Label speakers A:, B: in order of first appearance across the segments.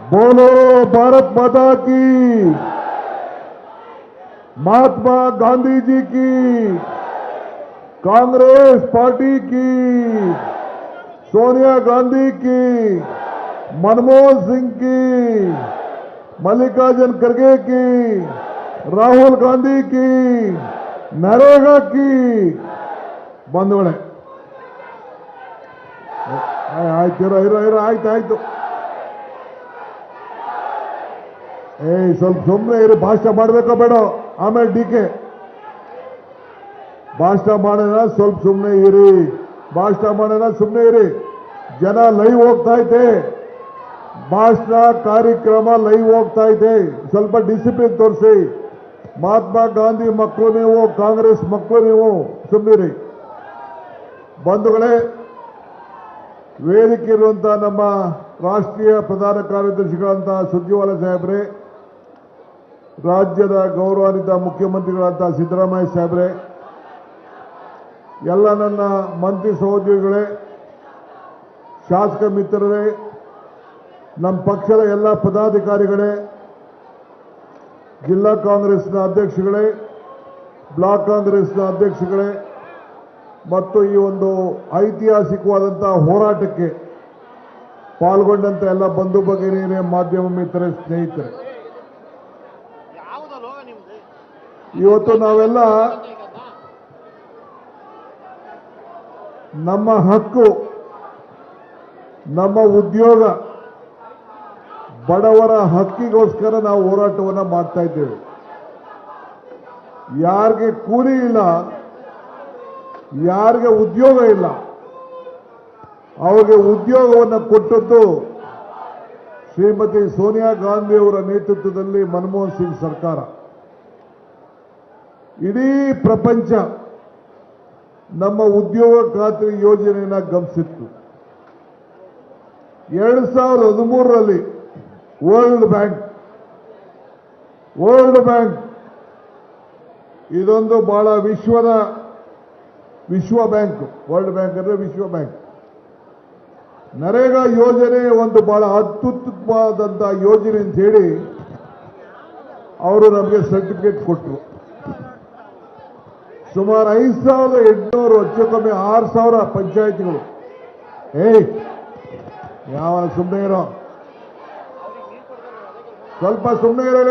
A: बोलो भारत माता की, महात्मा गांधी जी की, कांग्रेस पार्टी की, सोनिया गांधी की, मनमोहन सिंह की, मल्लिकार्जुन खड़गे की, राहुल गांधी की, नरेगा की ಬಂಧುಗಳೇ ಆಯ್ತು ಸ್ವಲ್ಪ ಸುಮ್ಮನೆ ಇರಿ. ಭಾಷಣ ಮಾಡಬೇಕೋ ಬೇಡ, ಆಮೇಲೆ ಡಿಕೆ ಭಾಷಣ ಮಾಡೋಣ. ಸ್ವಲ್ಪ ಸುಮ್ಮನೆ ಇರಿ, ಭಾಷಣ ಮಾಡೋಣ, ಸುಮ್ಮನೆ ಇರಿ. ಜನ ಲೈವ್ ಹೋಗ್ತಾ ಐತೆ, ಭಾಷಣ ಕಾರ್ಯಕ್ರಮ ಲೈವ್ ಹೋಗ್ತಾ ಇದೆ. ಸ್ವಲ್ಪ ಡಿಸಿಪ್ಲಿನ್ ತೋರಿಸಿ. ಮಹಾತ್ಮ ಗಾಂಧಿ ಮಕ್ಕಳು ನೀವು, ಕಾಂಗ್ರೆಸ್ ಮಕ್ಕಳು ನೀವು, ಸುಮ್ಮನಿರಿ. ಬಂಧುಗಳೇ, ವೇದಿಕೆ ಇರುವಂತಹ ನಮ್ಮ ರಾಷ್ಟ್ರೀಯ ಪ್ರಧಾನ ಕಾರ್ಯದರ್ಶಿಗಳಂತಹ ಸುರ್ಜೇವಾಲಾ ಸಾಹೇಬ್ರೆ, ರಾಜ್ಯದ ಗೌರವಾನ್ವಿತ ಮುಖ್ಯಮಂತ್ರಿಗಳಂತಹ ಸಿದ್ದರಾಮಯ್ಯ ಸಾಹೇಬ್ರೆ, ಎಲ್ಲ ನನ್ನ ಮಂತ್ರಿ ಸಹೋದ್ಯೋಗಿಗಳೇ, ಶಾಸಕ ಮಿತ್ರರೇ, ನಮ್ಮ ಪಕ್ಷದ ಎಲ್ಲ ಪದಾಧಿಕಾರಿಗಳೇ, ಜಿಲ್ಲಾ ಕಾಂಗ್ರೆಸ್ನ ಅಧ್ಯಕ್ಷಗಳೇ, ಬ್ಲಾಕ್ ಕಾಂಗ್ರೆಸ್ನ ಅಧ್ಯಕ್ಷಗಳೇ ಮತ್ತು ಈ ಒಂದು ಐತಿಹಾಸಿಕವಾದಂತಹ ಹೋರಾಟಕ್ಕೆ ಪಾಲ್ಗೊಂಡಂತ ಎಲ್ಲ ಬಂಧು ಭಗಿನಿಯರೇ, ಮಾಧ್ಯಮ ಮಿತ್ರರೇ, ಸ್ನೇಹಿತರೆ, ಇವತ್ತು ನಾವೆಲ್ಲ ನಮ್ಮ ಹಕ್ಕು, ನಮ್ಮ ಉದ್ಯೋಗ, ಬಡವರ ಹಕ್ಕಿಗೋಸ್ಕರ ನಾವು ಹೋರಾಟವನ್ನು ಮಾಡ್ತಾ ಇದ್ದೇವೆ. ಯಾರಿಗೆ ಕೂಲಿ ಇಲ್ಲ, ಯಾರಿಗೆ ಉದ್ಯೋಗ ಇಲ್ಲ, ಅವರಿಗೆ ಉದ್ಯೋಗವನ್ನು ಕೊಟ್ಟದ್ದು ಶ್ರೀಮತಿ ಸೋನಿಯಾ ಗಾಂಧಿ ಅವರ ನೇತೃತ್ವದಲ್ಲಿ ಮನಮೋಹನ್ ಸಿಂಗ್ ಸರ್ಕಾರ. ಇಡೀ ಪ್ರಪಂಚ ನಮ್ಮ ಉದ್ಯೋಗ ಖಾತ್ರಿ ಯೋಜನೆಯನ್ನು ಗಮನಿಸಿತ್ತು. 2013ರಲ್ಲಿ ವರ್ಲ್ಡ್ ಬ್ಯಾಂಕ್ ಇದೊಂದು ಬಹಳ ವಿಶ್ವ ಬ್ಯಾಂಕ್, ವರ್ಲ್ಡ್ ಬ್ಯಾಂಕ್ ಅಂದರೆ ವಿಶ್ವ ಬ್ಯಾಂಕ್, ನರೇಗಾ ಯೋಜನೆ ಒಂದು ಬಹಳ ಅತ್ಯುತ್ತಮವಾದಂತಹ ಯೋಜನೆ ಅಂತ ಹೇಳಿ ಅವರು ನಮಗೆ ಸರ್ಟಿಫಿಕೇಟ್ ಕೊಟ್ಟರು. ಸುಮಾರು 5800, ಹೆಚ್ಚು ಕಮ್ಮಿ 6000 ಪಂಚಾಯಿತಿಗಳು. ಯಾವ ಸುಮ್ಮನೆ ಇರೋ, ಸ್ವಲ್ಪ ಸುಮ್ಮನೆ ಇರೋ,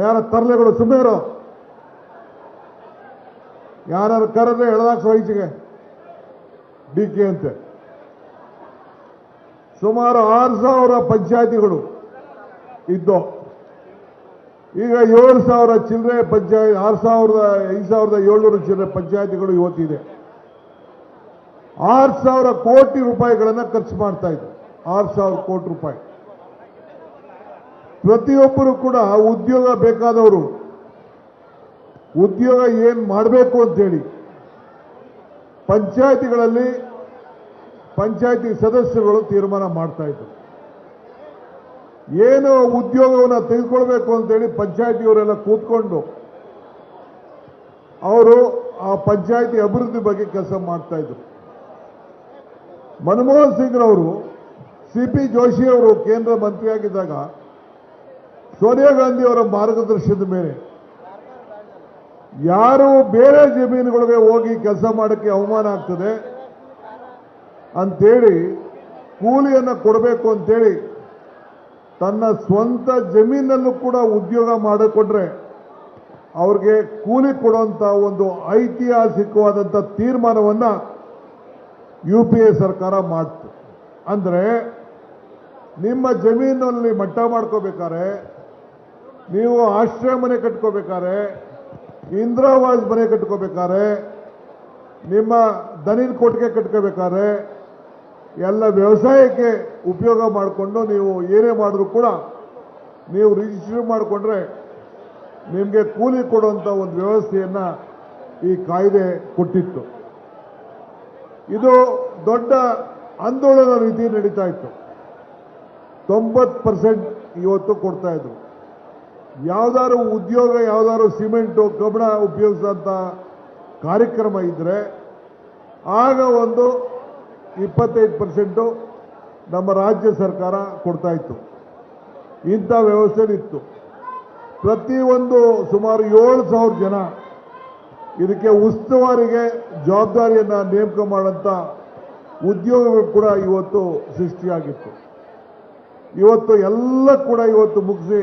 A: ಯಾರ ತರಲೆಗಳು, ಸುಮ್ಮನೆ ಇರೋ. ಯಾರು ಕರೆದ್ರೆ ಎಳದಾಕ ವಯಸ್ಸಿಗೆ ಡಿಕೆ ಅಂತೆ. ಸುಮಾರು 6000 ಪಂಚಾಯಿತಿಗಳು ಇದ್ದು ಈಗ 7000 ಚಿಲ್ಲರೆ ಪಂಚಾಯತ್, 5700 ಚಿಲ್ಲರೆ ಪಂಚಾಯಿತಿಗಳು ಇವತ್ತಿದೆ. 6000 ಕೋಟಿ ರೂಪಾಯಿಗಳನ್ನು ಖರ್ಚು ಮಾಡ್ತಾ ಇದ್ರು. 6000 ಕೋಟಿ ರೂಪಾಯಿ. ಪ್ರತಿಯೊಬ್ಬರು ಕೂಡ ಉದ್ಯೋಗ ಬೇಕಾದವರು ಉದ್ಯೋಗ ಏನು ಮಾಡಬೇಕು ಅಂತೇಳಿ ಪಂಚಾಯಿತಿಗಳಲ್ಲಿ ಪಂಚಾಯಿತಿ ಸದಸ್ಯರುಗಳು ತೀರ್ಮಾನ ಮಾಡ್ತಾ ಇದ್ರು. ಏನು ಉದ್ಯೋಗವನ್ನು ತೆಗೆದುಕೊಳ್ಬೇಕು ಅಂತೇಳಿ ಪಂಚಾಯಿತಿಯವರೆಲ್ಲ ಕೂತ್ಕೊಂಡು ಅವರು ಆ ಪಂಚಾಯಿತಿ ಅಭಿವೃದ್ಧಿ ಬಗ್ಗೆ ಕೆಲಸ ಮಾಡ್ತಾ ಇದ್ರು. ಮನಮೋಹನ್ ಸಿಂಗ್ ರವರು, ಸಿಪಿ ಜೋಶಿ ಅವರು ಕೇಂದ್ರ ಮಂತ್ರಿಯಾಗಿದ್ದಾಗ ಸೋನಿಯಾ ಗಾಂಧಿ ಅವರ ಮಾರ್ಗದರ್ಶನದ ಮೇಲೆ ಯಾರು ಬೇರೆ ಜಮೀನುಗಳಿಗೆ ಹೋಗಿ ಕೆಲಸ ಮಾಡೋಕ್ಕೆ ಅವಮಾನ ಆಗ್ತದೆ ಅಂತೇಳಿ ಕೂಲಿಯನ್ನು ಕೊಡಬೇಕು ಅಂತೇಳಿ ತನ್ನ ಸ್ವಂತ ಜಮೀನಲ್ಲೂ ಕೂಡ ಉದ್ಯೋಗ ಮಾಡಿಕೊಂಡ್ರೆ ಅವ್ರಿಗೆ ಕೂಲಿ ಕೊಡುವಂಥ ಒಂದು ಐತಿಹಾಸಿಕವಾದಂಥ ತೀರ್ಮಾನವನ್ನು UPA ಸರ್ಕಾರ ಮಾಡ್ತು. ಅಂದರೆ ನಿಮ್ಮ ಜಮೀನಲ್ಲಿ ಮಟ್ಟ ಮಾಡ್ಕೋಬೇಕಾದ್ರೆ, ನೀವು ಆಶ್ರಯ ಮನೆ ಕಟ್ಕೋಬೇಕಾದ್ರೆ, ಇಂದಿರಾವಾಸ್ ಮನೆ ಕಟ್ಕೋಬೇಕಾದ್ರೆ, ನಿಮ್ಮ ದನಿನ ಕೊಟ್ಟಿಗೆ ಕಟ್ಕೋಬೇಕಾದ್ರೆ, ಎಲ್ಲ ವ್ಯವಸಾಯಕ್ಕೆ ಉಪಯೋಗ ಮಾಡಿಕೊಂಡು ನೀವು ಏನೇ ಮಾಡಿದ್ರು ಕೂಡ ನೀವು ರಿಜಿಸ್ಟರ್ ಮಾಡಿಕೊಂಡ್ರೆ ನಿಮಗೆ ಕೂಲಿ ಕೊಡುವಂಥ ಒಂದು ವ್ಯವಸ್ಥೆಯನ್ನು ಈ ಕಾಯ್ದೆ ಕೊಟ್ಟಿತ್ತು. ಇದು ದೊಡ್ಡ ಆಂದೋಲನ ರೀತಿ ನಡೀತಾ ಇತ್ತು. 90% ಇವತ್ತು ಕೊಡ್ತಾ ಇದ್ರು. ಯಾವ್ದಾದ್ರು ಉದ್ಯೋಗ, ಯಾವ್ದಾದ್ರು ಸಿಮೆಂಟು, ಕಬ್ಬಣ ಉಪಯೋಗಿಸೋಂಥ ಕಾರ್ಯಕ್ರಮ ಇದ್ರೆ ಆಗ ಒಂದು 25%, ನಮ್ಮ ರಾಜ್ಯ ಸರ್ಕಾರ ಕೊಡ್ತಾ ಇತ್ತು. ಇಂಥ ವ್ಯವಸ್ಥೆ ಇತ್ತು. ಪ್ರತಿಯೊಂದು ಸುಮಾರು 7,000 ಜನ ಇದಕ್ಕೆ ಉಸ್ತುವಾರಿಗೆ ಜವಾಬ್ದಾರಿಯನ್ನು ನೇಮಕ ಮಾಡಂತ ಉದ್ಯೋಗಗಳು ಕೂಡ ಇವತ್ತು ಸೃಷ್ಟಿಯಾಗಿತ್ತು. ಇವತ್ತು ಎಲ್ಲ ಕೂಡ ಇವತ್ತು ಮುಗಿಸಿ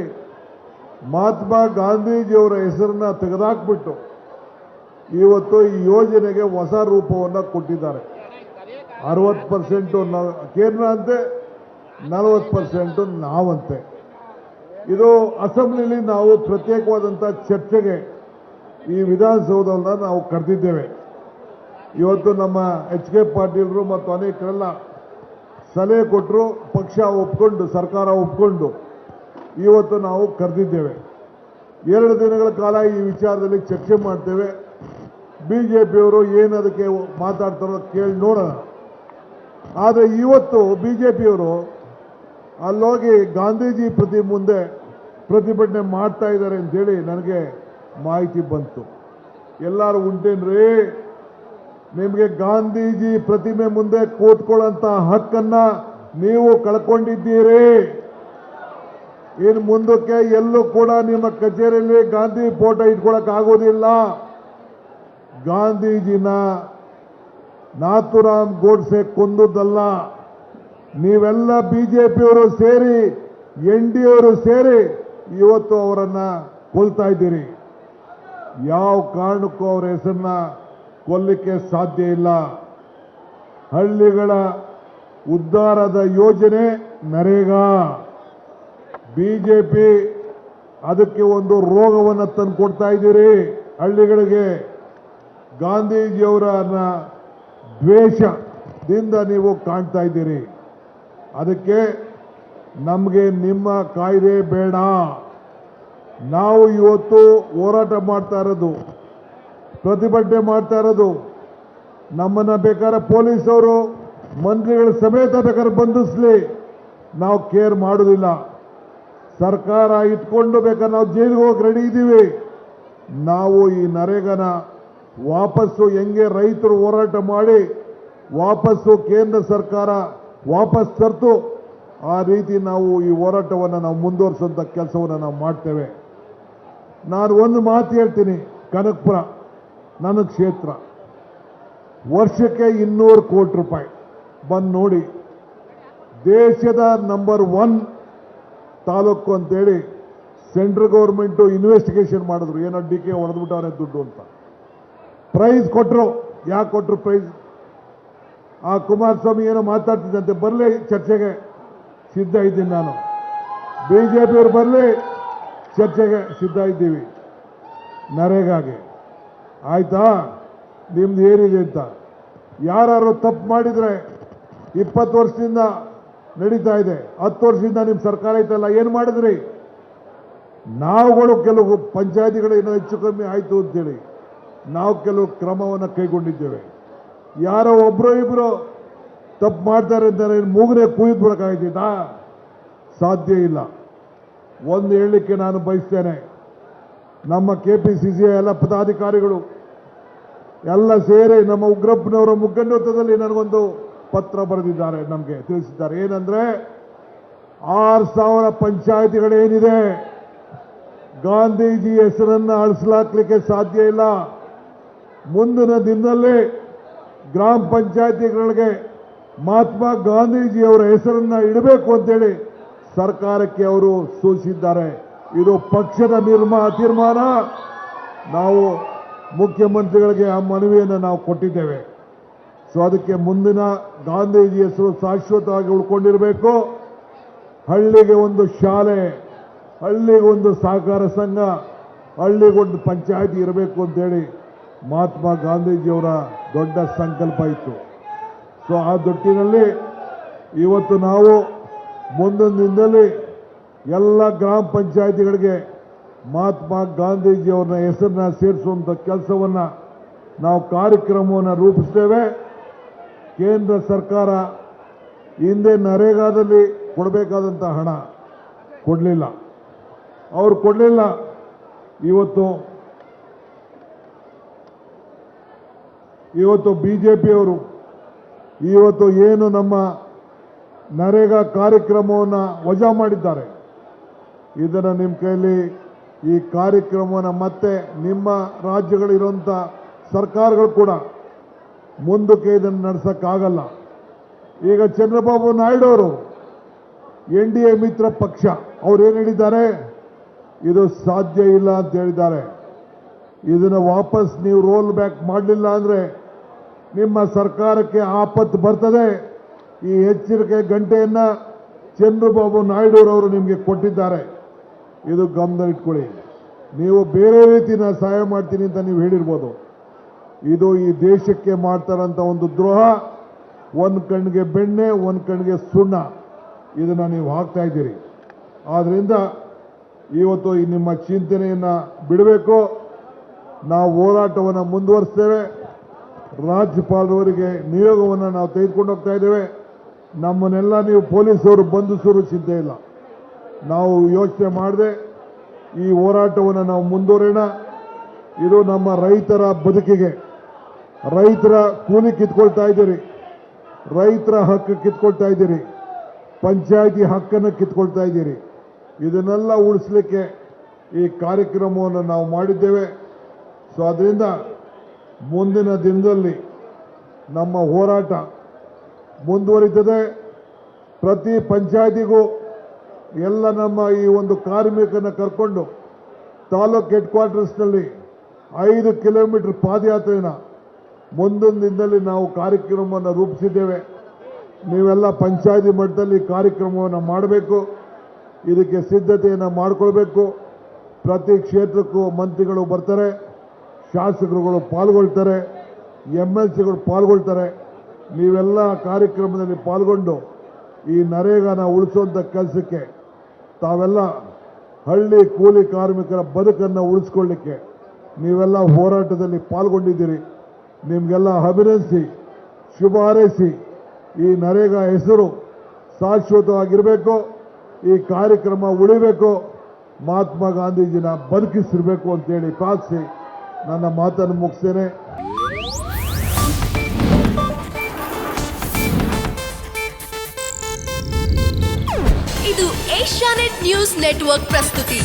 A: ಮಹಾತ್ಮ ಗಾಂಧೀಜಿಯವರ ಹೆಸರನ್ನ ತೆಗೆದುಹಾಕ್ಬಿಟ್ಟು ಇವತ್ತು ಈ ಯೋಜನೆಗೆ ಹೊಸ ರೂಪವನ್ನು ಕೊಟ್ಟಿದ್ದಾರೆ. 60% ಕೇಂದ್ರ ಅಂತೆ, 40% ನಾವಂತೆ. ಇದು ಅಸೆಂಬ್ಲಿಲಿ ನಾವು ಪ್ರತ್ಯೇಕವಾದಂಥ ಚರ್ಚೆಗೆ ಈ ವಿಧಾನಸೌಧವನ್ನು ನಾವು ಕರೆದಿದ್ದೇವೆ. ಇವತ್ತು ನಮ್ಮ HK ಪಾಟೀಲರು ಮತ್ತು ಅನೇಕರೆಲ್ಲ ಸಲಹೆ ಕೊಟ್ಟರು, ಪಕ್ಷ ಒಪ್ಕೊಂಡು, ಸರ್ಕಾರ ಒಪ್ಕೊಂಡು ಇವತ್ತು ನಾವು ಕರೆದಿದ್ದೇವೆ. 2 ದಿನಗಳ ಕಾಲ ಈ ವಿಚಾರದಲ್ಲಿ ಚರ್ಚೆ ಮಾಡ್ತೇವೆ. ಬಿಜೆಪಿಯವರು ಏನು ಅದಕ್ಕೆ ಮಾತಾಡ್ತಾರೋ ಕೇಳಿ ನೋಡೋಣ. ಆದರೆ ಇವತ್ತು ಬಿಜೆಪಿಯವರು ಅಲ್ಲೋಗಿ ಗಾಂಧೀಜಿ ಪ್ರತಿ ಮುಂದೆ ಪ್ರತಿಭಟನೆ ಮಾಡ್ತಾ ಇದ್ದಾರೆ ಅಂತೇಳಿ ನನಗೆ ಮಾಹಿತಿ ಬಂತು. ಎಲ್ಲರೂ ಉಂಟೇನ್ರಿ, ನಿಮಗೆ ಗಾಂಧೀಜಿ ಪ್ರತಿಮೆ ಮುಂದೆ ಕೂತ್ಕೊಳ್ಳೋಂಥ ಹಕ್ಕನ್ನ ನೀವು ಕಳ್ಕೊಂಡಿದ್ದೀರಿ. ಇನ್ನು ಮುಂದಕ್ಕೆ ಎಲ್ಲೂ ಕೂಡ ನಿಮ್ಮ ಕಚೇರಿಯಲ್ಲಿ ಗಾಂಧಿ ಫೋಟೋ ಇಟ್ಕೊಳ್ಳಕ್ ಆಗೋದಿಲ್ಲ. ಗಾಂಧೀಜಿನ ನಾಥುರಾಮ್ ಗೋಡ್ಸೆ ಕೊಂದದ್ದಲ್ಲ, ನೀವೆಲ್ಲ ಬಿಜೆಪಿಯವರು ಸೇರಿ, NDA ಅವರು ಸೇರಿ ಇವತ್ತು ಅವರನ್ನ ಕೊಲ್ತಾ ಇದ್ದೀರಿ. ಯಾವ ಕಾರಣಕ್ಕೂ ಅವರ ಹೆಸರನ್ನ ಕೊಲ್ಲಿಕ್ಕೆ ಸಾಧ್ಯ ಇಲ್ಲ. ಹಳ್ಳಿಗಳ ಉದ್ಧಾರದ ಯೋಜನೆ ನರೇಗಾ. ಬಿಜೆಪಿ ಅದಕ್ಕೆ ಒಂದು ರೋಗವನ್ನು ತಂದು ಕೊಡ್ತಾ ಇದ್ದೀರಿ ಹಳ್ಳಿಗಳಿಗೆ. ಗಾಂಧೀಜಿಯವರನ್ನ ದ್ವೇಷದಿಂದ ನೀವು ಕಾಣ್ತಾ ಇದ್ದೀರಿ. ಅದಕ್ಕೆ ನಮಗೆ ನಿಮ್ಮ ಕಾಯ್ದೆ ಬೇಡ. ನಾವು ಇವತ್ತು ಹೋರಾಟ ಮಾಡ್ತಾ ಇರೋದು, ಪ್ರತಿಭಟನೆ ಮಾಡ್ತಾ ಇರೋದು, ನಮ್ಮನ್ನ ಬೇಕಾದ್ರೆ ಪೊಲೀಸವರು ಮಂತ್ರಿಗಳ ಸಮೇತ ಬೇಕಾದ್ರೆ ಬಂಧಿಸಲಿ, ನಾವು ಕೇರ್ ಮಾಡೋದಿಲ್ಲ. ಸರ್ಕಾರ ಇಟ್ಕೊಂಡು ಬೇಕಾದ್ರೆ ನಾವು ಜೈಲಿಗೆ ಹೋಗಿ ರೆಡಿ ಇದ್ದೀವಿ. ನಾವು ಈ ನರೇಗಾನ ವಾಪಸ್ಸು ಹೆಂಗೆ ರೈತರು ಹೋರಾಟ ಮಾಡಿ ವಾಪಸ್ಸು ಕೇಂದ್ರ ಸರ್ಕಾರ ವಾಪಸ್ ತರ್ತು, ಆ ರೀತಿ ನಾವು ಈ ಹೋರಾಟವನ್ನು ನಾವು ಮುಂದುವರಿಸುವಂಥ ಕೆಲಸವನ್ನು ನಾವು ಮಾಡ್ತೇವೆ. ನಾನು ಒಂದು ಮಾತು ಹೇಳ್ತೀನಿ, ಕನಕಪುರ ನನ್ನ ಕ್ಷೇತ್ರ, ವರ್ಷಕ್ಕೆ 200 ಕೋಟಿ ರೂಪಾಯಿ ಬಂದು ನೋಡಿ. ದೇಶದ ನಂಬರ್ 1 ತಾಲೂಕು ಅಂತೇಳಿ ಸೆಂಟ್ರಲ್ ಗೌರ್ಮೆಂಟು ಇನ್ವೆಸ್ಟಿಗೇಷನ್ ಮಾಡಿದ್ರು. ಏನೋ DK ಹೊಡೆದ್ಬಿಟ್ಟವನೇ ದುಡ್ಡು ಅಂತ ಪ್ರೈಸ್ ಕೊಟ್ಟರು. ಯಾಕೆ ಕೊಟ್ಟರು ಪ್ರೈಸ್? ಆ ಕುಮಾರಸ್ವಾಮಿ ಏನೋ ಮಾತಾಡ್ತಿದ್ದಂತೆ, ಬರಲಿ ಚರ್ಚೆಗೆ ಸಿದ್ಧ ಇದ್ದೀನಿ ನಾನು. ಬಿಜೆಪಿಯವರು ಬರಲಿ ಚರ್ಚೆಗೆ ಸಿದ್ಧ ಇದ್ದೀವಿ ನರೇಗಾಗೆ. ಆಯ್ತಾ? ನಿಮ್ದು ಏನಿದೆ ಅಂತ ಯಾರು ತಪ್ಪು ಮಾಡಿದ್ರೆ 20 ವರ್ಷದಿಂದ ನಡೀತಾ ಇದೆ, 10 ವರ್ಷದಿಂದ ನಿಮ್ಮ ಸರ್ಕಾರ ಐತಲ್ಲ, ಏನು ಮಾಡಿದ್ರಿ? ನಾವುಗಳು ಕೆಲವು ಪಂಚಾಯತಿಗಳು ಏನೋ ಹೆಚ್ಚು ಕಮ್ಮಿ ಆಯಿತು ಅಂತೇಳಿ ನಾವು ಕೆಲವು ಕ್ರಮವನ್ನು ಕೈಗೊಂಡಿದ್ದೇವೆ. ಯಾರೋ ಒಬ್ಬರು ಇಬ್ಬರು ತಪ್ಪು ಮಾಡ್ತಾರೆ ಅಂತಾರೆ, ಮೂಗನೆ ಕುಯ್ದು ಬಿಡೋಕ್ಕಾಗ್ತೈತಾ? ಸಾಧ್ಯ ಇಲ್ಲ. ಒಂದು ಹೇಳಲಿಕ್ಕೆ ನಾನು ಬಯಸ್ತೇನೆ, ನಮ್ಮ KPCC ಎಲ್ಲ ಪದಾಧಿಕಾರಿಗಳು ಎಲ್ಲ ಸೇರಿ ನಮ್ಮ ಉಗ್ರಪ್ಪನವರ ಮುಖಂಡತ್ವದಲ್ಲಿ ನನಗೊಂದು ಪತ್ರ ಬರೆದಿದ್ದಾರೆ, ನಮಗೆ ತಿಳಿಸಿದ್ದಾರೆ. ಏನಂದ್ರೆ 6,000 ಪಂಚಾಯತಿಗಳೇನಿದೆ, ಗಾಂಧೀಜಿ ಹೆಸರನ್ನು ಅಳಿಸಲಾಕ್ಲಿಕ್ಕೆ ಸಾಧ್ಯ ಇಲ್ಲ. ಮುಂದಿನ ದಿನದಲ್ಲಿ ಗ್ರಾಮ ಪಂಚಾಯತಿಗಳಿಗೆ ಮಹಾತ್ಮ ಗಾಂಧೀಜಿಯವರ ಹೆಸರನ್ನ ಇಡಬೇಕು ಅಂತೇಳಿ ಸರ್ಕಾರಕ್ಕೆ ಅವರು ಸೂಚಿಸಿದ್ದಾರೆ. ಇದು ಪಕ್ಷದ ತೀರ್ಮಾನ. ನಾವು ಮುಖ್ಯಮಂತ್ರಿಗಳಿಗೆ ಆ ಮನವಿಯನ್ನು ನಾವು ಕೊಟ್ಟಿದ್ದೇವೆ. ಸೊ ಅದಕ್ಕೆ ಮುಂದಿನ ಗಾಂಧೀಜಿ ಹೆಸರು ಶಾಶ್ವತವಾಗಿ ಉಳ್ಕೊಂಡಿರಬೇಕು. ಹಳ್ಳಿಗೆ ಒಂದು ಶಾಲೆ, ಹಳ್ಳಿಗೆ ಒಂದು ಸಹಕಾರ ಸಂಘ, ಹಳ್ಳಿಗೊಂದು ಪಂಚಾಯತಿ ಇರಬೇಕು ಅಂತೇಳಿ ಮಹಾತ್ಮ ಗಾಂಧೀಜಿಯವರ ದೊಡ್ಡ ಸಂಕಲ್ಪ ಇತ್ತು. ಸೊ ಆ ದೊಟ್ಟಿನಲ್ಲಿ ಇವತ್ತು ನಾವು ಮುಂದಿನ ದಿನದಲ್ಲಿ ಎಲ್ಲ ಗ್ರಾಮ ಪಂಚಾಯತಿಗಳಿಗೆ ಮಹಾತ್ಮ ಗಾಂಧೀಜಿಯವ್ರನ್ನ ಹೆಸರನ್ನ ಸೇರಿಸುವಂಥ ಕೆಲಸವನ್ನು ನಾವು ಕಾರ್ಯಕ್ರಮವನ್ನು ರೂಪಿಸ್ತೇವೆ. ಕೇಂದ್ರ ಸರ್ಕಾರ ಹಿಂದೆ ನರೇಗಾದಲ್ಲಿ ಕೊಡಬೇಕಾದಂಥ ಹಣ ಕೊಡಲಿಲ್ಲ, ಅವರು ಕೊಡಲಿಲ್ಲ. ಇವತ್ತು ಬಿಜೆಪಿಯವರು ಇವತ್ತು ಏನು ನಮ್ಮ ನರೇಗಾ ಕಾರ್ಯಕ್ರಮವನ್ನು ವಜಾ ಮಾಡಿದ್ದಾರೆ. ಇದನ್ನು ನಿಮ್ಮ ಕೈಲಿ ಈ ಕಾರ್ಯಕ್ರಮವನ್ನು ಮತ್ತೆ ನಿಮ್ಮ ರಾಜ್ಯಗಳಿರುವಂಥ ಸರ್ಕಾರಗಳು ಕೂಡ ಮುಂದಕ್ಕೆ ಇದನ್ನು ನಡೆಸೋಕ್ಕಾಗಲ್ಲ. ಈಗ ಚಂದ್ರಬಾಬು ನಾಯ್ಡು ಅವರು NDA ಮಿತ್ರ ಪಕ್ಷ ಅವ್ರು ಏನು ಹೇಳಿದ್ದಾರೆ, ಇದು ಸಾಧ್ಯ ಇಲ್ಲ ಅಂತ ಹೇಳಿದ್ದಾರೆ. ಇದನ್ನು ವಾಪಸ್ ನೀವು ರೋಲ್ ಬ್ಯಾಕ್ ಮಾಡಲಿಲ್ಲ ಅಂದರೆ ನಿಮ್ಮ ಸರ್ಕಾರಕ್ಕೆ ಆಪತ್ತು ಬರ್ತದೆ. ಈ ಎಚ್ಚರಿಕೆ ಗಂಟೆಯನ್ನು ಚಂದ್ರಬಾಬು ನಾಯ್ಡುರವರು ನಿಮಗೆ ಕೊಟ್ಟಿದ್ದಾರೆ. ಇದು ಗಮನದಲ್ಲಿಟ್ಕೊಳ್ಳಿ. ನೀವು ಬೇರೆ ರೀತಿ ನಾನು ಸಹಾಯ ಮಾಡ್ತೀನಿ ಅಂತ ನೀವು ಹೇಳಿರ್ಬೋದು. ಇದು ಈ ದೇಶಕ್ಕೆ ಮಾಡ್ತಾರಂಥ ಒಂದು ದ್ರೋಹ. ಒಂದು ಕಣ್ಣಿಗೆ ಬೆಣ್ಣೆ, ಒಂದು ಕಣ್ಣಿಗೆ ಸುಣ್ಣ, ಇದನ್ನು ನೀವು ಹಾಕ್ತಾ ಇದ್ದೀರಿ. ಆದ್ದರಿಂದ ಇವತ್ತು ಈ ನಿಮ್ಮ ಚಿಂತನೆಯನ್ನು ಬಿಡಬೇಕು. ನಾವು ಹೋರಾಟವನ್ನು ಮುಂದುವರಿಸ್ತೇವೆ. ರಾಜ್ಯಪಾಲರವರಿಗೆ ನಿಯೋಗವನ್ನು ನಾವು ತೆಗೆದುಕೊಂಡು ಹೋಗ್ತಾ ಇದ್ದೇವೆ. ನಮ್ಮನ್ನೆಲ್ಲ ನೀವು ಪೊಲೀಸರು ಬಂಧಿಸೋರು ಚಿಂತೆ ಇಲ್ಲ. ನಾವು ಯೋಚನೆ ಮಾಡದೆ ಈ ಹೋರಾಟವನ್ನು ನಾವು ಮುಂದುವರೋಣ. ಇದು ನಮ್ಮ ರೈತರ ಬದುಕಿಗೆ, ರೈತರ ಕೂಲಿ ಕಿತ್ಕೊಳ್ತಾ ಇದ್ದೀರಿ, ರೈತರ ಹಕ್ಕು ಕಿತ್ಕೊಳ್ತಾ ಇದ್ದೀರಿ, ಪಂಚಾಯಿತಿ ಹಕ್ಕನ್ನು ಕಿತ್ಕೊಳ್ತಾ ಇದ್ದೀರಿ. ಇದನ್ನೆಲ್ಲ ಉಳಿಸಲಿಕ್ಕೆ ಈ ಕಾರ್ಯಕ್ರಮವನ್ನು ನಾವು ಮಾಡಿದ್ದೇವೆ. ಸೊ ಅದರಿಂದ ಮುಂದಿನ ದಿನದಲ್ಲಿ ನಮ್ಮ ಹೋರಾಟ ಮುಂದುವರಿತದೆ. ಪ್ರತಿ ಪಂಚಾಯಿತಿಗೂ ಎಲ್ಲ ನಮ್ಮ ಈ ಒಂದು ಕಾರ್ಮಿಕನ ಕರ್ಕೊಂಡು ತಾಲೂಕ್ ಹೆಡ್ ಕ್ವಾರ್ಟರ್ಸ್ನಲ್ಲಿ 5 ಕಿಲೋಮೀಟರ್ ಪಾದಯಾತ್ರೆನ ಮುಂದೊಂದು ದಿನದಲ್ಲಿ ನಾವು ಕಾರ್ಯಕ್ರಮವನ್ನು ರೂಪಿಸಿದ್ದೇವೆ. ನೀವೆಲ್ಲ ಪಂಚಾಯಿತಿ ಮಟ್ಟದಲ್ಲಿ ಕಾರ್ಯಕ್ರಮವನ್ನು ಮಾಡಬೇಕು. ಇದಕ್ಕೆ ಸಿದ್ಧತೆಯನ್ನು ಮಾಡಿಕೊಳ್ಬೇಕು. ಪ್ರತಿ ಕ್ಷೇತ್ರಕ್ಕೂ ಮಂತ್ರಿಗಳು ಬರ್ತಾರೆ, ಶಾಸಕರುಗಳು ಪಾಲ್ಗೊಳ್ತಾರೆ, MLCಗಳು ಪಾಲ್ಗೊಳ್ತಾರೆ. ನೀವೆಲ್ಲ ಕಾರ್ಯಕ್ರಮದಲ್ಲಿ ಪಾಲ್ಗೊಂಡು ಈ ನರೇಗಾನ ಉಳಿಸುವಂಥ ಕೆಲಸಕ್ಕೆ ತಾವೆಲ್ಲ ಹಳ್ಳಿ ಕೂಲಿ ಕಾರ್ಮಿಕರ ಬದುಕನ್ನು ಉಳಿಸ್ಕೊಳ್ಳಿಕ್ಕೆ ನೀವೆಲ್ಲ ಹೋರಾಟದಲ್ಲಿ ಪಾಲ್ಗೊಂಡಿದ್ದೀರಿ. ನಿಮಗೆಲ್ಲ ಅಭಿನಂದಿಸಿ ಶುಭ ಹಾರೈಸಿ ಈ ನರೇಗಾ ಹೆಸರು ಶಾಶ್ವತವಾಗಿರಬೇಕು. ಈ ಕಾರ್ಯಕ್ರಮ ಉಳಿಬೇಕು. ಮಹಾತ್ಮ ಗಾಂಧೀಜಿನ ಬದುಕಿಸಿರಬೇಕು ಅಂತೇಳಿ ಪ್ರಾರ್ಥಿಸಿ ನನ್ನ ಮಾತನ್ನು ಮುಗಿಸ್ತೇನೆ.
B: ಇದು ಏಷ್ಯಾನೆಟ್ ನ್ಯೂಸ್ ನೆಟ್ವರ್ಕ್ ಪ್ರಸ್ತುತಿ.